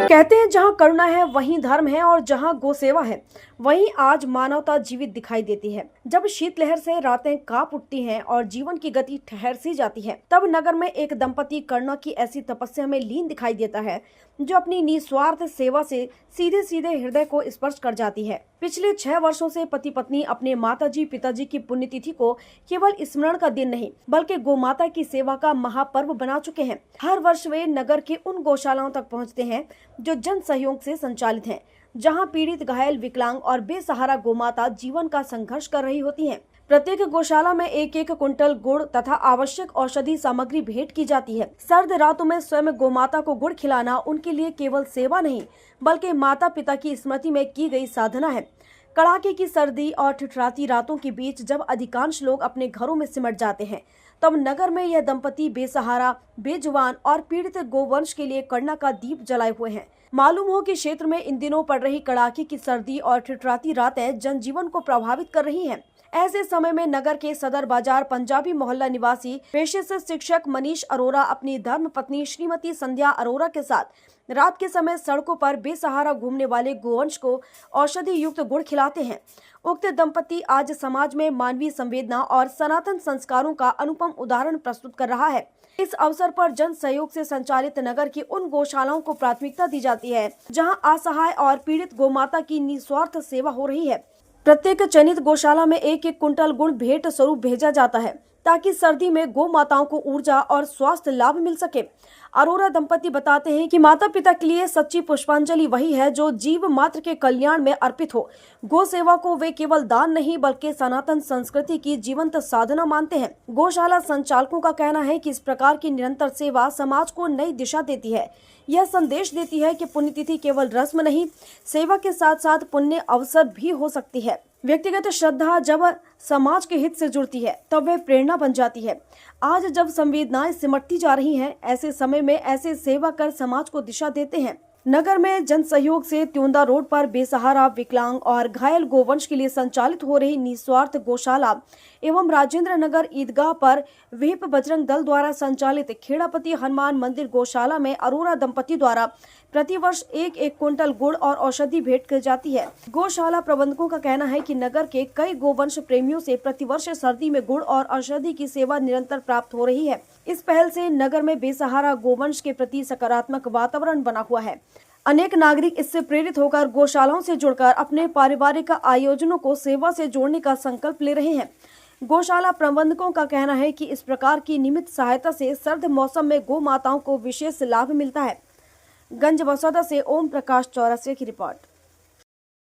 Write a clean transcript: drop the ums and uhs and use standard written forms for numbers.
कहते हैं जहां करुणा है वहीं धर्म है और जहां गौसेवा है वहीं आज मानवता जीवित दिखाई देती है। जब शीतलहर से रातें कांप उठती हैं और जीवन की गति ठहर सी जाती है, तब नगर में एक दंपति करुणा की ऐसी तपस्या में लीन दिखाई देता है जो अपनी निस्वार्थ सेवा से सीधे सीधे हृदय को स्पर्श कर जाती है। पिछले 6 वर्षों से पति पत्नी अपने माताजी पिताजी की पुण्यतिथि को केवल स्मरण का दिन नहीं बल्कि गोमाता की सेवा का महापर्व बना चुके हैं। हर वर्ष वे नगर के उन गौशालाओं तक पहुंचते हैं जो जन सहयोग से संचालित हैं, जहां पीड़ित, घायल, विकलांग और बेसहारा गोमाता जीवन का संघर्ष कर रही होती हैं। प्रत्येक गौशाला में एक एक कुंटल गुड़ तथा आवश्यक औषधि सामग्री भेंट की जाती है। सर्द रातों में स्वयं गोमाता को गुड़ खिलाना उनके लिए केवल सेवा नहीं बल्कि माता पिता की स्मृति में की गई साधना है। कड़ाके की सर्दी और ठिठुराती रातों के बीच जब अधिकांश लोग अपने घरों में सिमट जाते हैं, तब नगर में यह दंपति बेसहारा, बेजुबान और पीड़ित गोवंश के लिए करुणा का दीप जलाए हुए हैं। मालूम हो कि क्षेत्र में इन दिनों पड़ रही कड़ाके की सर्दी और ठिठुराती रातें जनजीवन को प्रभावित कर रही हैं। ऐसे समय में नगर के सदर बाजार पंजाबी मोहल्ला निवासी पेशे से शिक्षक मनीष अरोरा अपनी धर्म पत्नी श्रीमती संध्या अरोरा के साथ रात के समय सड़कों पर बेसहारा घूमने वाले गोवंश को औषधि युक्त गुड़ खिलाते हैं। उक्त दंपति आज समाज में मानवीय संवेदना और सनातन संस्कारों का अनुपम उदाहरण प्रस्तुत कर रहा है। इस अवसर पर जन सहयोग से संचालित नगर की उन गौशालाओं को प्राथमिकता दी जाती है जहां असहाय और पीड़ित गोमाता की निस्वार्थ सेवा हो रही है। प्रत्येक चयनित गौशाला में एक एक कुंटल गुड़ भेंट स्वरूप भेजा जाता है ताकि सर्दी में गौ माताओं को ऊर्जा और स्वास्थ्य लाभ मिल सके। अरोरा दंपति बताते हैं कि माता पिता के लिए सच्ची पुष्पांजलि वही है जो जीव मात्र के कल्याण में अर्पित हो। गौ सेवा को वे केवल दान नहीं बल्कि सनातन संस्कृति की जीवंत साधना मानते हैं। गौशाला संचालकों का कहना है कि इस प्रकार की निरंतर सेवा समाज को नई दिशा देती है। यह संदेश देती है कि पुण्यतिथि केवल रस्म नहीं, सेवा के साथ साथ पुण्य अवसर भी हो सकती है। व्यक्तिगत श्रद्धा जब समाज के हित से जुड़ती है तब वह प्रेरणा बन जाती है। आज जब संवेदनाएं सिमटती जा रही हैं, ऐसे समय में ऐसे सेवा कर समाज को दिशा देते हैं। नगर में जन सहयोग से त्योंदा रोड पर बेसहारा, विकलांग और घायल गोवंश के लिए संचालित हो रही निस्वार्थ गौशाला एवं राजेंद्र नगर ईदगाह पर विहिप बजरंग दल द्वारा संचालित खेड़ापति हनुमान मंदिर गौशाला में अरोरा दंपति द्वारा प्रतिवर्ष एक एक कुंटल गुड़ और औषधि भेंट की जाती है। गौशाला प्रबंधकों का कहना है कि नगर के कई गोवंश प्रेमियों से प्रतिवर्ष सर्दी में गुड़ और औषधि की सेवा निरंतर प्राप्त हो रही है। इस पहल से नगर में बेसहारा गोवंश के प्रति सकारात्मक वातावरण बना हुआ है। अनेक नागरिक इससे प्रेरित होकर गौशालाओं से जुड़कर अपने पारिवारिक आयोजनों को सेवा से जोड़ने का संकल्प ले रहे हैं। गौशाला प्रबंधकों का कहना है कि इस प्रकार की नियमित सहायता से सर्द मौसम में गौ माताओं को विशेष लाभ मिलता है। गंज बसौदा से ओम प्रकाश चौरसिया की रिपोर्ट।